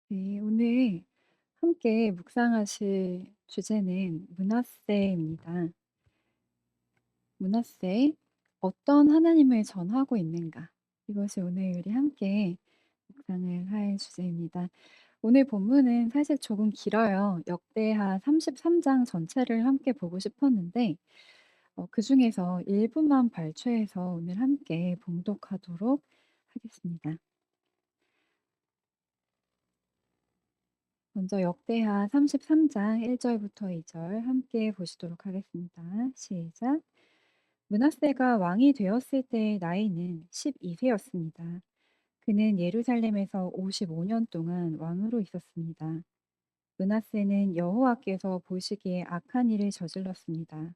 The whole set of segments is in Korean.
네, 오늘 함께 묵상하실 주제는 므낫세입니다. 므낫세, 어떤 하나님을 전하고 있는가? 이것이 오늘 우리 함께 묵상을 할 주제입니다. 오늘 본문은 사실 조금 길어요. 역대하 33장 전체를 함께 보고 싶었는데 그중에서 일부만 발췌해서 오늘 함께 봉독하도록 하겠습니다. 먼저 역대하 33장 1절부터 2절 함께 보시도록 하겠습니다. 시작. 므낫세가 왕이 되었을 때의 나이는 12세였습니다. 그는 예루살렘에서 55년 동안 왕으로 있었습니다. 므낫세는 여호와께서 보시기에 악한 일을 저질렀습니다.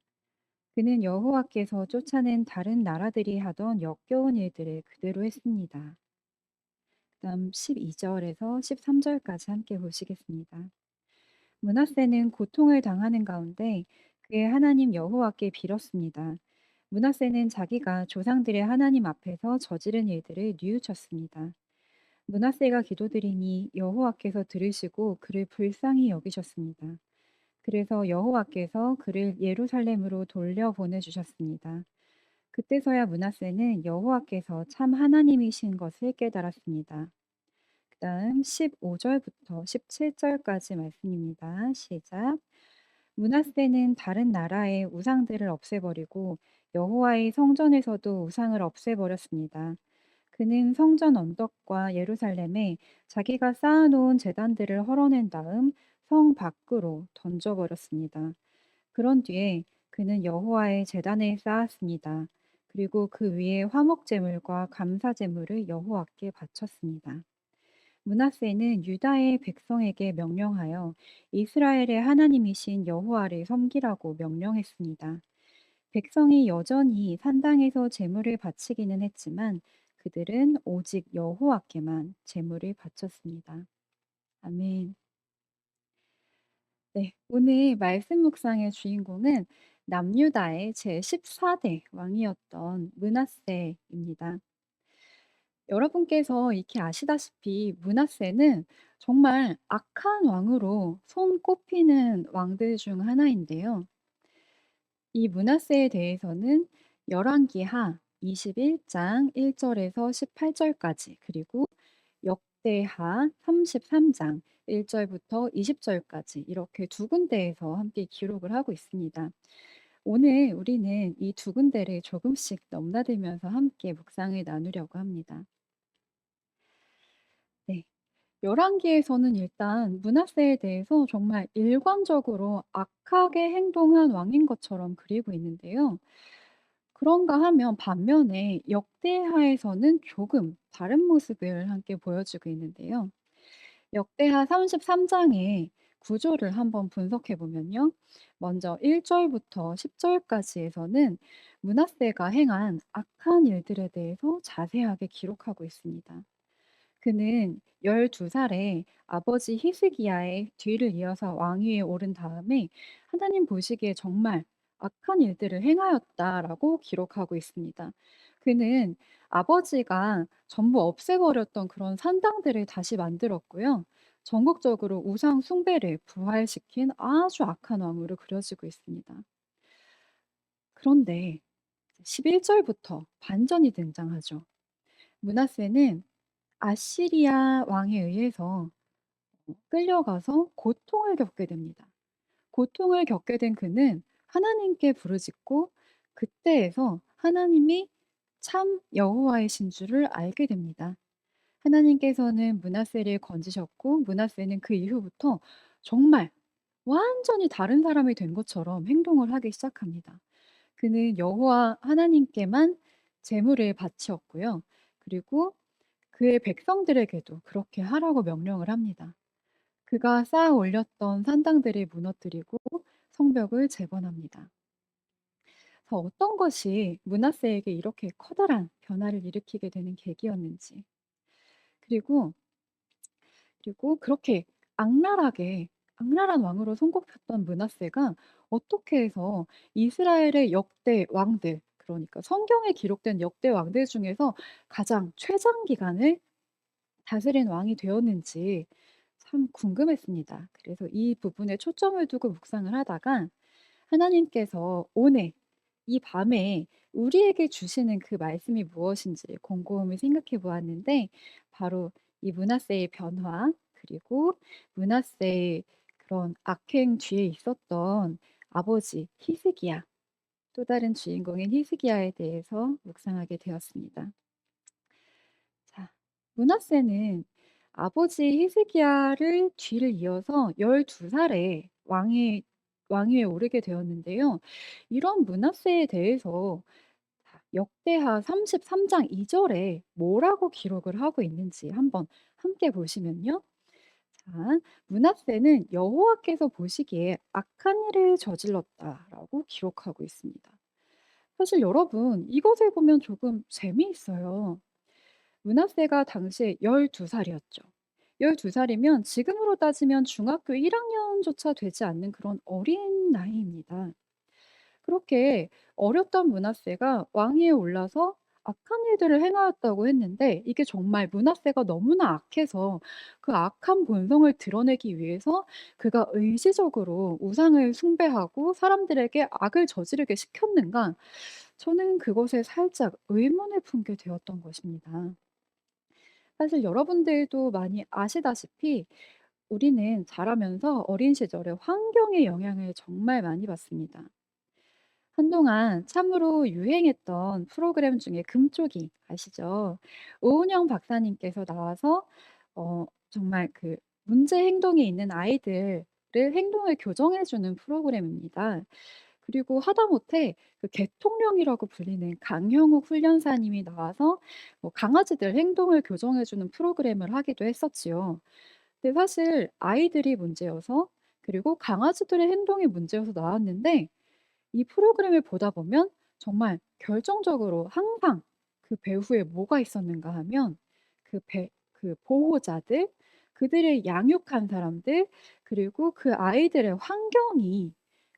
그는 여호와께서 쫓아낸 다른 나라들이 하던 역겨운 일들을 그대로 했습니다. 그다음 12절에서 13절까지 함께 보시겠습니다. 므낫세는 고통을 당하는 가운데 그의 하나님 여호와께 빌었습니다. 므낫세는 자기가 조상들의 하나님 앞에서 저지른 일들을 뉘우쳤습니다. 므낫세가 기도드리니 여호와께서 들으시고 그를 불쌍히 여기셨습니다. 그래서 여호와께서 그를 예루살렘으로 돌려보내 주셨습니다. 그때서야 므낫세는 여호와께서 참 하나님이신 것을 깨달았습니다. 그다음 15절부터 17절까지 말씀입니다. 시작. 므낫세는 다른 나라의 우상들을 없애버리고 여호와의 성전에서도 우상을 없애버렸습니다. 그는 성전 언덕과 예루살렘에 자기가 쌓아놓은 제단들을 헐어낸 다음 성 밖으로 던져버렸습니다. 그런 뒤에 그는 여호와의 제단을 쌓았습니다. 그리고 그 위에 화목 제물과 감사 제물을 여호와께 바쳤습니다. 므낫세는 유다의 백성에게 명령하여 이스라엘의 하나님이신 여호와를 섬기라고 명령했습니다. 백성이 여전히 산당에서 제물을 바치기는 했지만 그들은 오직 여호와께만 제물을 바쳤습니다. 아멘. 네, 오늘 말씀 묵상의 주인공은 남유다의 제14대 왕이었던 므낫세입니다. 여러분께서 익히 아시다시피 므낫세는 정말 악한 왕으로 손꼽히는 왕들 중 하나인데요. 이 므낫세에 대해서는 열왕기하 21장 1절에서 18절까지 그리고 역대하 33장 1절부터 20절까지 이렇게 두 군데에서 함께 기록을 하고 있습니다. 오늘 우리는 이 두 군데를 조금씩 넘나들면서 함께 묵상을 나누려고 합니다. 네. 열왕기에서는 일단 므낫세에 대해서 정말 일관적으로 악하게 행동한 왕인 것처럼 그리고 있는데요. 그런가 하면 반면에 역대하에서는 조금 다른 모습을 함께 보여주고 있는데요. 역대하 33장의 구조를 한번 분석해 보면요. 먼저 1절부터 10절까지에서는 므낫세가 행한 악한 일들에 대해서 자세하게 기록하고 있습니다. 그는 12살에 아버지 히스기야의 뒤를 이어서 왕위에 오른 다음에 하나님 보시기에 정말 악한 일들을 행하였다라고 기록하고 있습니다. 그는 아버지가 전부 없애버렸던 그런 산당들을 다시 만들었고요. 전국적으로 우상 숭배를 부활시킨 아주 악한 왕으로 그려지고 있습니다. 그런데 11절부터 반전이 등장하죠. 므낫세는 아시리아 왕에 의해서 끌려가서 고통을 겪게 됩니다. 고통을 겪게 된 그는 하나님께 부르짖고 그때에서 하나님이 참 여호와이신 줄을 알게 됩니다. 하나님께서는 므낫세를 건지셨고 므낫세는 그 이후부터 정말 완전히 다른 사람이 된 것처럼 행동을 하기 시작합니다. 그는 여호와 하나님께만 제물을 바치었고요. 그리고 그의 백성들에게도 그렇게 하라고 명령을 합니다. 그가 쌓아 올렸던 산당들을 무너뜨리고 성벽을 재건합니다. 그래서 어떤 것이 므낫세에게 이렇게 커다란 변화를 일으키게 되는 계기였는지, 그리고 그렇게 악랄하게 악랄한 왕으로 손꼽혔던 므낫세가 어떻게 해서 이스라엘의 역대 왕들, 그러니까 성경에 기록된 역대 왕들 중에서 가장 최장 기간을 다스린 왕이 되었는지 참 궁금했습니다. 그래서 이 부분에 초점을 두고 묵상을 하다가 하나님께서 오늘 이 밤에 우리에게 주시는 그 말씀이 무엇인지 곰곰이 생각해 보았는데 바로 이 므낫세의 변화 그리고 므낫세의 그런 악행 뒤에 있었던 아버지 히스기야 또 다른 주인공인 히스기야에 대해서 묵상하게 되었습니다. 자, 므낫세는 아버지 히스기야를 뒤를 이어서 12살에 왕위에 오르게 되었는데요. 이런 므낫세에 대해서 역대하 33장 2 절에 뭐라고 기록을 하고 있는지 한번 함께 보시면요. 자, 므낫세는 여호와께서 보시기에 악한 일을 저질렀다라고 기록하고 있습니다. 사실 여러분 이것을 보면 조금 재미있어요. 므낫세가 당시에 12 살이었죠. 12 살이면 지금으로 따지면 중학교 1 학년조차 되지 않는 그런 어린 나이입니다. 그렇게 어렸던 므낫세가 왕위에 올라서 악한 일들을 행하였다고 했는데 이게 정말 므낫세가 너무나 악해서 그 악한 본성을 드러내기 위해서 그가 의지적으로 우상을 숭배하고 사람들에게 악을 저지르게 시켰는가? 저는 그것에 살짝 의문을 품게 되었던 것입니다. 사실 여러분들도 많이 아시다시피 우리는 자라면서 어린 시절에 환경의 영향을 정말 많이 받습니다. 한동안 참으로 유행했던 프로그램 중에 금쪽이 아시죠? 오은영 박사님께서 나와서 정말 그 문제 행동이 있는 아이들을 행동을 교정해 주는 프로그램입니다. 그리고 하다못해 그 개통령이라고 불리는 강형욱 훈련사님이 나와서 뭐 강아지들 행동을 교정해 주는 프로그램을 하기도 했었지요. 근데 사실 아이들이 문제여서 그리고 강아지들의 행동이 문제여서 나왔는데 이 프로그램을 보다 보면 정말 결정적으로 항상 그 배후에 뭐가 있었는가 하면 그 보호자들, 그들을 양육한 사람들, 그리고 그 아이들의 환경이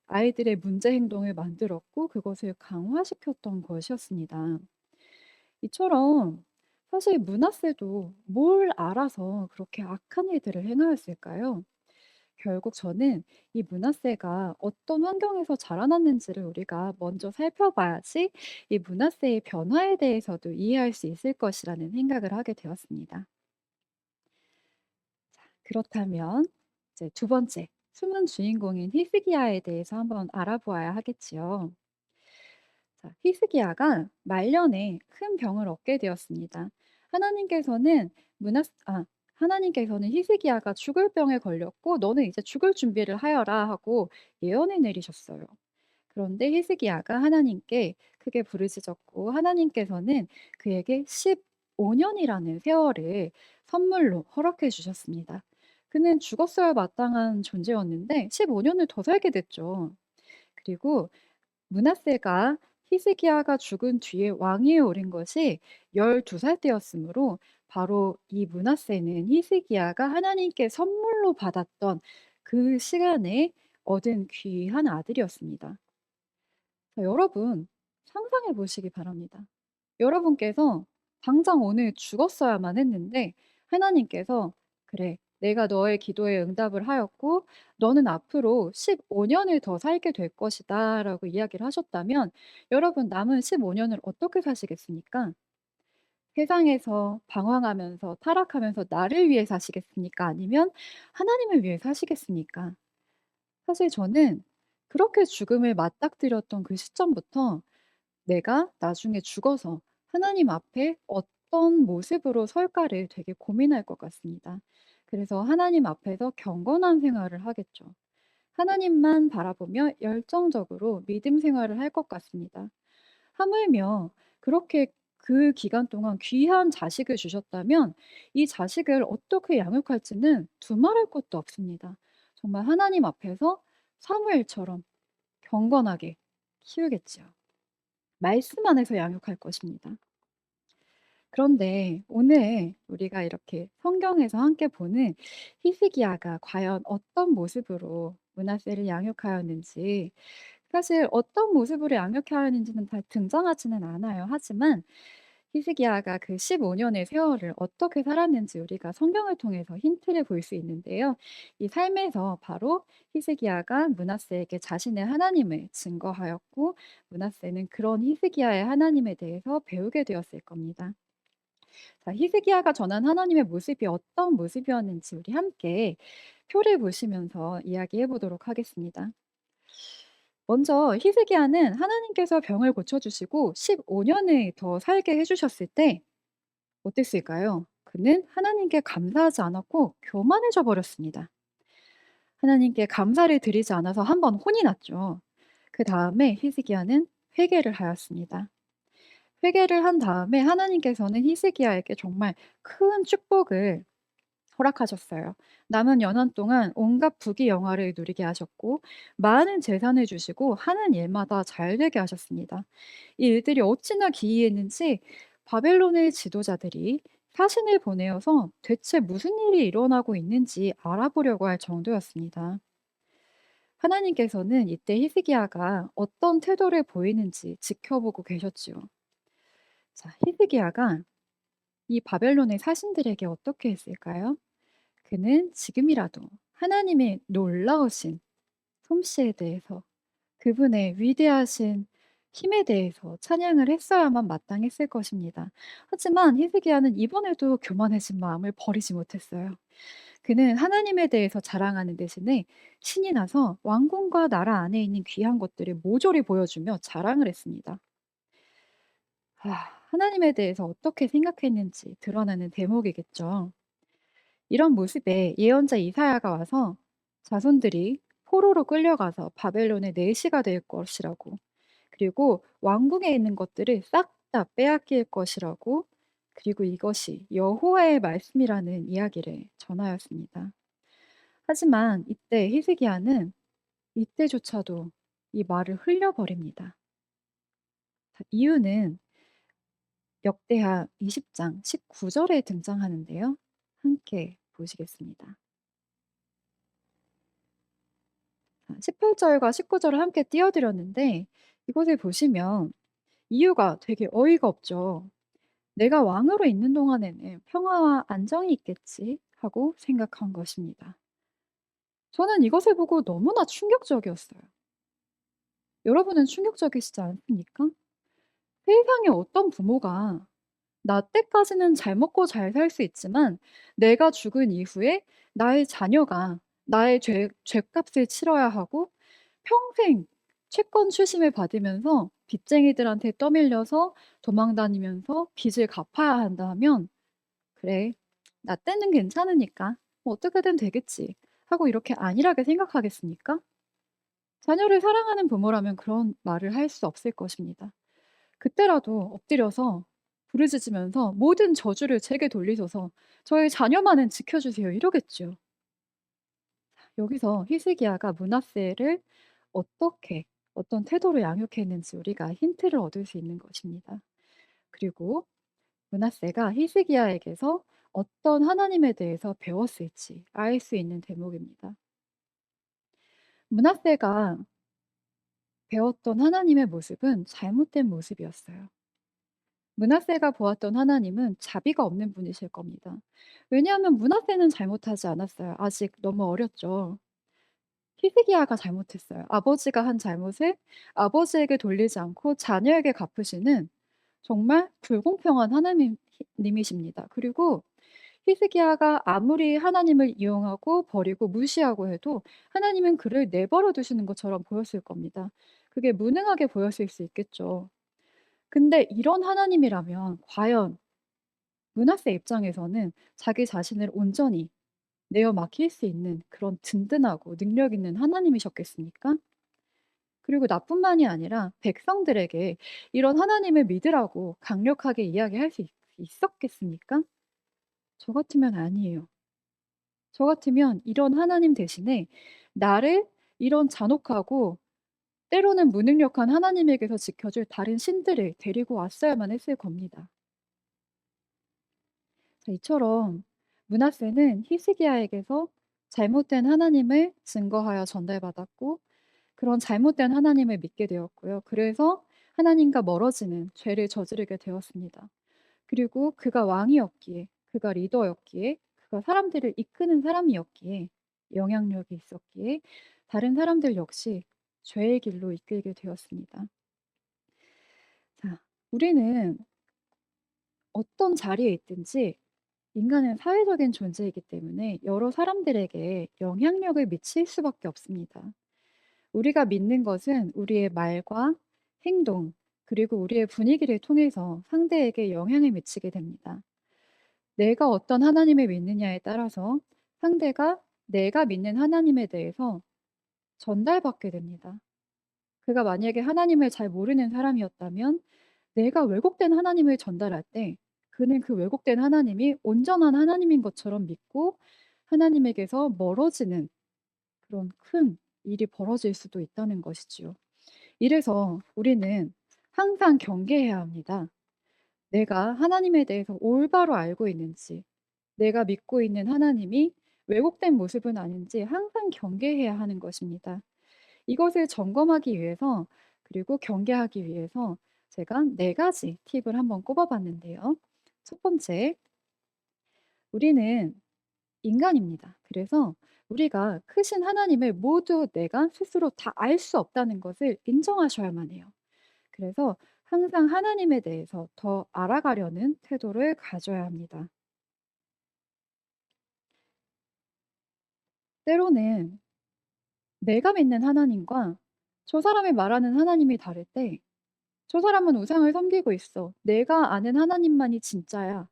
아이들의 문제 행동을 만들었고 그것을 강화시켰던 것이었습니다. 이처럼 사실 므낫세도 뭘 알아서 그렇게 악한 일들을 행하였을까요? 결국 저는 이 므낫세가 어떤 환경에서 자라났는지를 우리가 먼저 살펴봐야지 이 므낫세의 변화에 대해서도 이해할 수 있을 것이라는 생각을 하게 되었습니다. 그렇다면 이제 두 번째 숨은 주인공인 히스기야에 대해서 한번 알아보아야 하겠지요. 자, 히스기야가 말년에 큰 병을 얻게 되었습니다. 하나님께서는 므낫 아 하나님께서는 히스기야가 죽을 병에 걸렸고 "너는 이제 죽을 준비를 하여라." 하고 예언을 내리셨어요. 그런데 히스기야가 하나님께 크게 부르짖었고 하나님께서는 그에게 15 년이라는 세월을 선물로 허락해 주셨습니다. 그는 죽었어야 마땅한 존재였는데 15 년을 더 살게 됐죠. 그리고 므낫세가 히스기야가 죽은 뒤에 왕위에 오른 것이 12살 때였으므로 바로 이 므낫세는 히스기야가 하나님께 선물로 받았던 그 시간에 얻은 귀한 아들이었습니다. 자, 여러분 상상해 보시기 바랍니다. 여러분께서 당장 오늘 죽었어야만 했는데 하나님께서 "그래, 내가 너의 기도에 응답을 하였고 너는 앞으로 15 년을 더 살게 될 것이다."라고 이야기를 하셨다면 여러분 남은 15 년을 어떻게 사시겠습니까? 세상에서 방황하면서 타락하면서 나를 위해 사시겠습니까? 아니면 하나님을 위해 사시겠습니까? 사실 저는 그렇게 죽음을 맞닥뜨렸던 그 시점부터 내가 나중에 죽어서 하나님 앞에 어떤 모습으로 설까를 되게 고민할 것 같습니다. 그래서 하나님 앞에서 경건한 생활을 하겠죠. 하나님만 바라보며 열정적으로 믿음 생활을 할 것 같습니다. 하물며 그렇게 그 기간 동안 귀한 자식을 주셨다면 이 자식을 어떻게 양육할지는 두말할 것도 없습니다. 정말 하나님 앞에서 사무엘처럼 경건하게 키우겠지요. 말씀 안에서 양육할 것입니다. 그런데 오늘 우리가 이렇게 성경에서 함께 보는 히스기야가 과연 어떤 모습으로 므낫세를 양육하였는지 사실 어떤 모습으로 양육하였는지는 다 등장하지는 않아요. 하지만 히스기야가 그 15 년의 세월을 어떻게 살았는지 우리가 성경을 통해서 힌트를 볼 수 있는데요. 이 삶에서 바로 히스기야가 므낫세에게 자신의 하나님을 증거하였고 므낫세는 그런 히스기야의 하나님에 대해서 배우게 되었을 겁니다. 자, 히스기야가 전한 하나님의 모습이 어떤 모습이었는지 우리 함께 표를 보시면서 이야기해 보도록 하겠습니다. 먼저 히스기야는 하나님께서 병을 고쳐 주시고 15 년을 더 살게 해 주셨을 때 어땠을까요? 그는 하나님께 감사하지 않았고 교만해져 버렸습니다. 하나님께 감사를 드리지 않아서 한번 혼이 났죠. 그다음에 히스기야는 회개를 하였습니다. 회개를 한 다음에 하나님께서는 히스기야에게 정말 큰 축복을 허락하셨어요. 남은 연한 동안 온갖 부귀 영화를 누리게 하셨고 많은 재산을 주시고 하는 일마다 잘 되게 하셨습니다. 이 일들이 어찌나 기이했는지 바벨론의 지도자들이 사신을 보내어서 대체 무슨 일이 일어나고 있는지 알아보려고 할 정도였습니다. 하나님께서는 이때 히스기야가 어떤 태도를 보이는지 지켜보고 계셨지요. 자, 히스기야가 이 바벨론의 사신들에게 어떻게 했을까요? 그는 지금이라도 하나님의 놀라우신 솜씨에 대해서 그분의 위대하신 힘에 대해서 찬양을 했어야만 마땅했을 것입니다. 하지만 히스기야는 이번에도 교만해진 마음을 버리지 못했어요. 그는 하나님에 대해서 자랑하는 대신에 신이 나서 왕궁과 나라 안에 있는 귀한 것들을 모조리 보여주며 자랑을 했습니다. 하나님에 대해서 어떻게 생각했는지 드러나는 대목이겠죠. 이런 모습에 예언자 이사야가 와서 자손들이 포로로 끌려가서 바벨론의 내시가 될 것이라고, 그리고 왕궁에 있는 것들을 싹 다 빼앗길 것이라고, 그리고 이것이 여호와의 말씀이라는 이야기를 전하였습니다. 하지만 이때 히스기야는 이때조차도 이 말을 흘려버립니다. 이유는 역대하 20장 19절에 등장하는데요. 함께 보시겠습니다. 18절과 19절을 함께 띄워드렸는데 이곳을 보시면 이유가 되게 어이가 없죠. '내가 왕으로 있는 동안에는 평화와 안정이 있겠지.' 하고 생각한 것입니다. 저는 이것을 보고 너무나 충격적이었어요. 여러분은 충격적이시지 않습니까? 세상에 어떤 부모가 나 때까지는 잘 먹고 잘 살 수 있지만 내가 죽은 이후에 나의 자녀가 나의 죗값을 치러야 하고 평생 채권 추심을 받으면서 빚쟁이들한테 떠밀려서 도망 다니면서 빚을 갚아야 한다 하면 '그래. 나 때는 괜찮으니까 뭐 어떻게든 되겠지.' 하고 이렇게 안일하게 생각하겠습니까? 자녀를 사랑하는 부모라면 그런 말을 할 수 없을 것입니다. 그때라도 엎드려서 부르짖으면서 "모든 저주를 제게 돌리소서. 저의 자녀만은 지켜 주세요." 이러겠죠. 여기서 히스기야가 므낫세를 어떻게 어떤 태도로 양육했는지 우리가 힌트를 얻을 수 있는 것입니다. 그리고 므낫세가 히스기야에게서 어떤 하나님에 대해서 배웠을지 알 수 있는 대목입니다. 므낫세가 배웠던 하나님의 모습은 잘못된 모습이었어요. 므낫세가 보았던 하나님은 자비가 없는 분이실 겁니다. 왜냐하면 므낫세는 잘못하지 않았어요. 아직 너무 어렸죠. 히스기야가 잘못했어요. 아버지가 한 잘못을 아버지에게 돌리지 않고 자녀에게 갚으시는 정말 불공평한 하나님 님이십니다. 그리고 히스기야가 아무리 하나님을 이용하고 버리고 무시하고 해도 하나님은 그를 내버려 두시는 것처럼 보였을 겁니다. 그게 무능하게 보였을 수 있겠죠. 근데 이런 하나님이라면 과연 므낫세 입장에서는 자기 자신을 온전히 내어 맡길 수 있는 그런 든든하고 능력 있는 하나님이셨겠습니까? 그리고 나뿐만이 아니라 백성들에게 이런 하나님을 믿으라고 강력하게 이야기할 수 있었겠습니까? 저 같으면 아니에요. 저 같으면 이런 하나님 대신에 나를 이런 잔혹하고 때로는 무능력한 하나님에게서 지켜줄 다른 신들을 데리고 왔어야만 했을 겁니다. 자, 이처럼 므낫세는 히스기야에게서 잘못된 하나님을 증거하여 전달받았고 그런 잘못된 하나님을 믿게 되었고요. 그래서 하나님과 멀어지는 죄를 저지르게 되었습니다. 그리고 그가 왕이었기에, 그가 리더였기에, 그가 사람들을 이끄는 사람이었기에, 영향력이 있었기에 다른 사람들 역시 죄의 길로 이끌게 되었습니다. 자, 우리는 어떤 자리에 있든지 인간은 사회적인 존재이기 때문에 여러 사람들에게 영향력을 미칠 수밖에 없습니다. 우리가 믿는 것은 우리의 말과 행동, 그리고 우리의 분위기를 통해서 상대에게 영향을 미치게 됩니다. 내가 어떤 하나님을 믿느냐에 따라서 상대가 내가 믿는 하나님에 대해서 전달받게 됩니다. 그가 만약에 하나님을 잘 모르는 사람이었다면 내가 왜곡된 하나님을 전달할 때 그는 그 왜곡된 하나님이 온전한 하나님인 것처럼 믿고 하나님에게서 멀어지는 그런 큰 일이 벌어질 수도 있다는 것이지요. 이래서 우리는 항상 경계해야 합니다. 내가 하나님에 대해서 올바로 알고 있는지, 내가 믿고 있는 하나님이 왜곡된 모습은 아닌지 항상 경계해야 하는 것입니다. 이것을 점검하기 위해서 그리고 경계하기 위해서 제가 4가지 팁을 한번 꼽아 봤는데요. 첫 번째, 우리는 인간입니다. 그래서 우리가 크신 하나님을 모두 내가 스스로 다 알 수 없다는 것을 인정하셔야만 해요. 그래서 항상 하나님에 대해서 더 알아가려는 태도를 가져야 합니다. 때로는 내가 믿는 하나님과 저 사람이 말하는 하나님이 다를 때 '저 사람은 우상을 섬기고 있어. 내가 아는 하나님만이 진짜야.'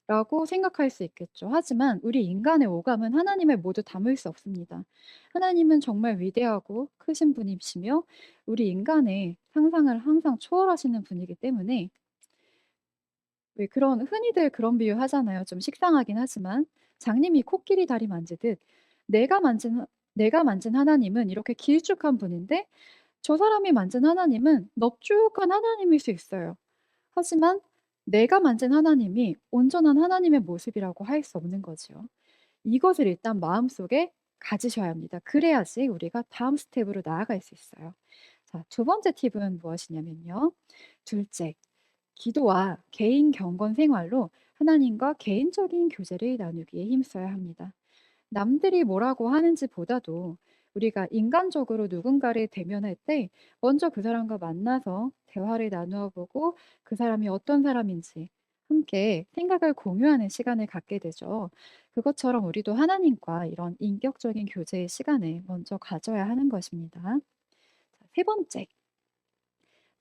라고 생각할 수 있겠죠. 하지만 우리 인간의 오감은 하나님을 모두 담을 수 없습니다. 하나님은 정말 위대하고 크신 분이시며 우리 인간의 상상을 항상 초월하시는 분이기 때문에 왜 그런 흔히들 그런 비유 하잖아요. 좀 식상하긴 하지만 장님이 코끼리 다리 만지듯 내가 만진 하나님은 이렇게 길쭉한 분인데 저 사람이 만진 하나님은 넙죽한 하나님일 수 있어요. 하지만 내가 만진 하나님이 온전한 하나님의 모습이라고 할 수 없는 거지요. 이것을 일단 마음속에 가지셔야 합니다. 그래야지 우리가 다음 스텝으로 나아갈 수 있어요. 자, 두 번째 팁은 무엇이냐면요. 둘째, 기도와 개인 경건 생활로 하나님과 개인적인 교제를 나누기에 힘써야 합니다. 남들이 뭐라고 하는지 보다도 우리가 인간적으로 누군가를 대면할 때 먼저 그 사람과 만나서 대화를 나누어 보고 그 사람이 어떤 사람인지 함께 생각을 공유하는 시간을 갖게 되죠. 그것처럼 우리도 하나님과 이런 인격적인 교제의 시간을 먼저 가져야 하는 것입니다. 자,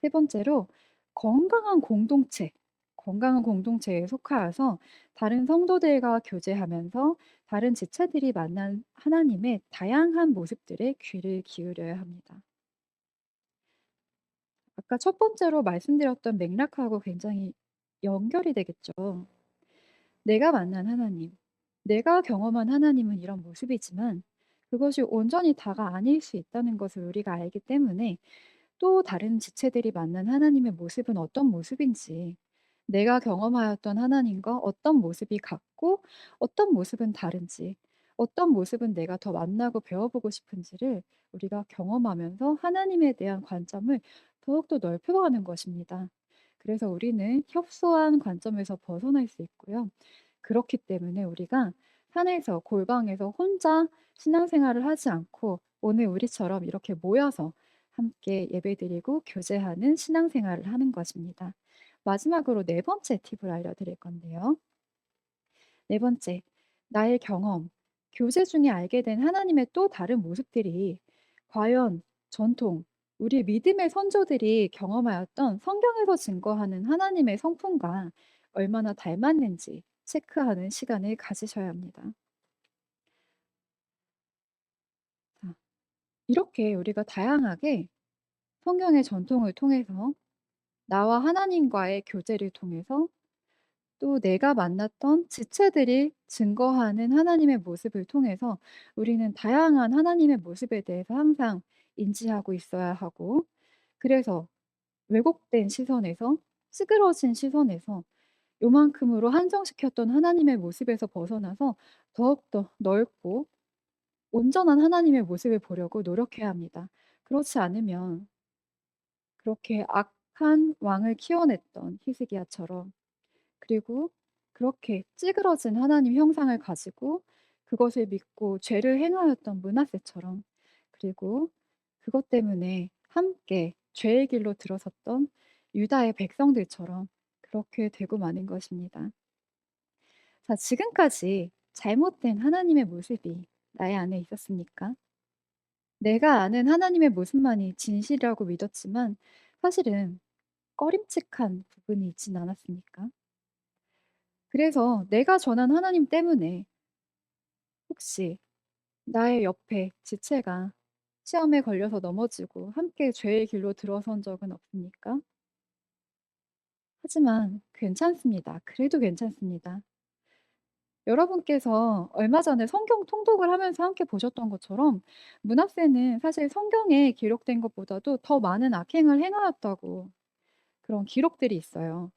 세 번째로 건강한 공동체, 건강한 공동체에 속하여서 다른 성도들과 교제하면서 다른 지체들이 만난 하나님의 다양한 모습들에 귀를 기울여야 합니다. 아까 첫 번째로 말씀드렸던 맥락하고 굉장히 연결이 되겠죠. 내가 만난 하나님, 내가 경험한 하나님은 이런 모습이지만 그것이 온전히 다가 아닐 수 있다는 것을 우리가 알기 때문에 또 다른 지체들이 만난 하나님의 모습은 어떤 모습인지, 내가 경험하였던 하나님과 어떤 모습이 같고 어떤 모습은 다른지, 어떤 모습은 내가 더 만나고 배워보고 싶은지를 우리가 경험하면서 하나님에 대한 관점을 더욱더 넓혀가는 것입니다. 그래서 우리는 협소한 관점에서 벗어날 수 있고요. 그렇기 때문에 우리가 산에서 골방에서 혼자 신앙생활을 하지 않고 오늘 우리처럼 이렇게 모여서 함께 예배드리고 교제하는 신앙생활을 하는 것입니다. 마지막으로 네 번째 팁을 알려드릴 건데요. 네 번째, 나의 경험, 교제 중에 알게 된 하나님의 또 다른 모습들이 과연 전통, 우리 믿음의 선조들이 경험하였던 성경에서 증거하는 하나님의 성품과 얼마나 닮았는지 체크하는 시간을 가지셔야 합니다. 자, 이렇게 우리가 다양하게 성경의 전통을 통해서 나와 하나님과의 교제를 통해서 또 내가 만났던 지체들이 증거하는 하나님의 모습을 통해서 우리는 다양한 하나님의 모습에 대해서 항상 인지하고 있어야 하고 그래서 왜곡된 시선에서 찌그러진 시선에서 요만큼으로 한정시켰던 하나님의 모습에서 벗어나서 더욱더 넓고 온전한 하나님의 모습을 보려고 노력해야 합니다. 그렇지 않으면 그렇게 악한 왕을 키워냈던 히스기야처럼 그리고 그렇게 찌그러진 하나님 형상을 가지고 그것을 믿고 죄를 행하였던 므낫세처럼, 그리고 그것 때문에 함께 죄의 길로 들어섰던 유다의 백성들처럼 그렇게 되고 마는 것입니다. 자, 지금까지 잘못된 하나님의 모습이 나의 안에 있었습니까? 내가 아는 하나님의 모습만이 진실이라고 믿었지만 사실은 꺼림칙한 부분이 있진 않았습니까? 그래서 내가 전한 하나님 때문에 혹시 나의 옆에 지체가 시험에 걸려서 넘어지고 함께 죄의 길로 들어선 적은 없습니까? 하지만 괜찮습니다. 그래도 괜찮습니다. 여러분께서 얼마 전에 성경 통독을 하면서 함께 보셨던 것처럼 므낫세는 사실 성경에 기록된 것보다도 더 많은 악행을 행하였다고 그런 기록들이 있어요.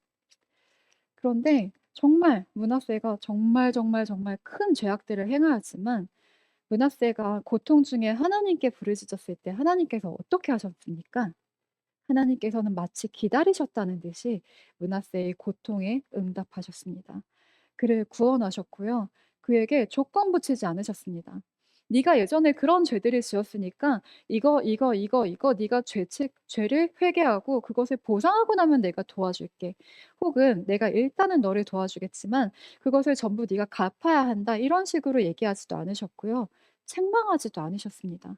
그런데 정말 므낫세가 정말 큰 죄악들을 행하였지만 므낫세가 고통 중에 하나님께 부르짖었을 때 하나님께서 어떻게 하셨습니까? 하나님께서는 마치 기다리셨다는 듯이 므낫세의 고통에 응답하셨습니다. 그를 구원하셨고요. 그에게 조건 붙이지 않으셨습니다. "네가 예전에 그런 죄들을 지었으니까 이거 네가 죄를 회개하고 그것을 보상하고 나면 내가 도와줄게." 혹은 "내가 일단은 너를 도와주겠지만 그것을 전부 네가 갚아야 한다." 이런 식으로 얘기하지도 않으셨고요. 책망하지도 않으셨습니다.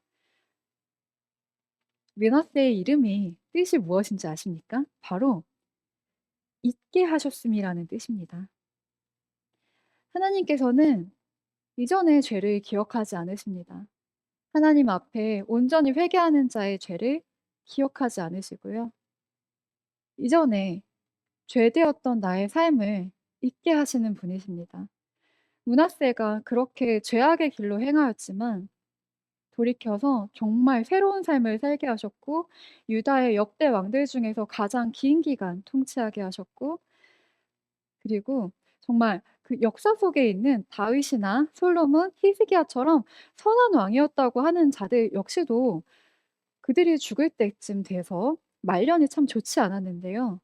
므낫세의 이름이 뜻이 무엇인지 아십니까? 바로 잊게 하셨음이라는 뜻입니다. 하나님께서는 이전의 죄를 기억하지 않으십니다. 하나님 앞에 온전히 회개하는 자의 죄를 기억하지 않으시고요. 이전에 죄되었던 나의 삶을 잊게 하시는 분이십니다. 므낫세가 그렇게 죄악의 길로 행하였지만 돌이켜서 정말 새로운 삶을 살게 하셨고 유다의 역대 왕들 중에서 가장 긴 기간 통치하게 하셨고, 그리고 정말 그 역사 속에 있는 다윗이나 솔로몬, 히스기야처럼 선한 왕이었다고 하는 자들 역시도 그들이 죽을 때쯤 돼서 말년이 참 좋지 않았는데요.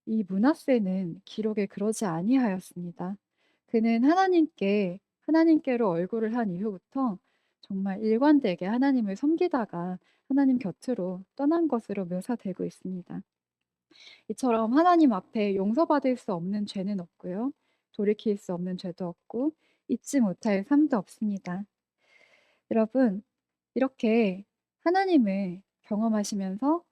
이 므낫세는 기록에 그러지 아니하였습니다. 그는 하나님께로 얼굴을 한 이후부터 정말 일관되게 하나님을 섬기다가 하나님 곁으로 떠난 것으로 묘사되고 있습니다. 이처럼 하나님 앞에 용서받을 수 없는 죄는 없고요. 돌이킬 수 없는 죄도 없고 잊지 못할 삶도 없습니다. 여러분, 이렇게 하나님을 경험하시면서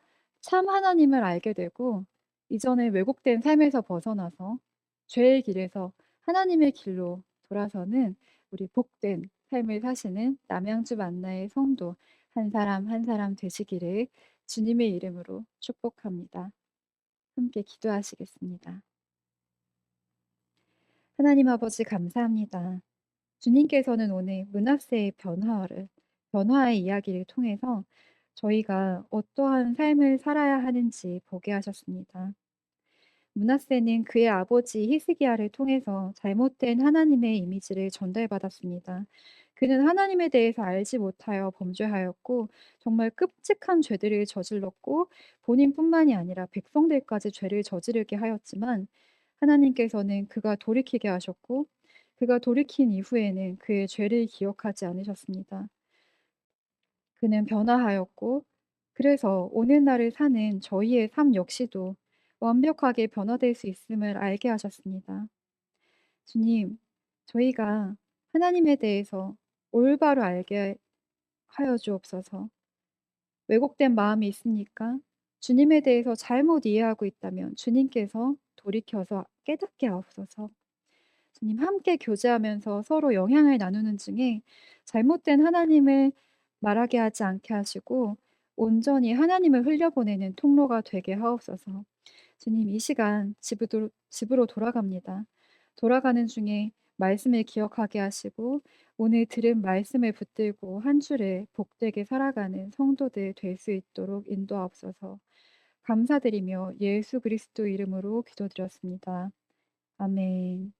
참 하나님을 알게 되고 이전에 왜곡된 삶에서 벗어나서 죄의 길에서 하나님의 길로 돌아서는 우리 복된 삶을 사시는 남양주 만나의 성도 한 사람 한 사람 되시기를 주님의 이름으로 축복합니다. 함께 기도하시겠습니다. 하나님 아버지 감사합니다. 주님께서는 오늘 므낫세의 변화의 이야기를 통해서 저희가 어떠한 삶을 살아야 하는지 보게 하셨습니다. 므낫세는 그의 아버지 히스기야를 통해서 잘못된 하나님의 이미지를 전달받았습니다. 그는 하나님에 대해서 알지 못하여 범죄하였고 정말 끔찍한 죄들을 저질렀고 본인뿐만이 아니라 백성들까지 죄를 저지르게 하였지만 하나님께서는 그가 돌이키게 하셨고 그가 돌이킨 이후에는 그의 죄를 기억하지 않으셨습니다. 그는 변화하였고 그래서 오늘날을 사는 저희의 삶 역시도 완벽하게 변화될 수 있음을 알게 하셨습니다. 주님, 저희가 하나님에 대해서 올바로 알게 하여 주옵소서. 왜곡된 마음이 있으니까 주님에 대해서 잘못 이해하고 있다면 주님께서 돌이켜서 깨닫게 하옵소서. 주님, 함께 교제하면서 서로 영향을 나누는 중에 잘못된 하나님을 말하게 하지 않게 하시고 온전히 하나님을 흘려보내는 통로가 되게 하옵소서. 주님, 이 시간 집으로 돌아갑니다. 돌아가는 중에 말씀을 기억하게 하시고 오늘 들은 말씀을 붙들고 한 주를 복되게 살아가는 성도들 될 수 있도록 인도하옵소서. 감사드리며 예수 그리스도 이름으로 기도드렸습니다. 아멘.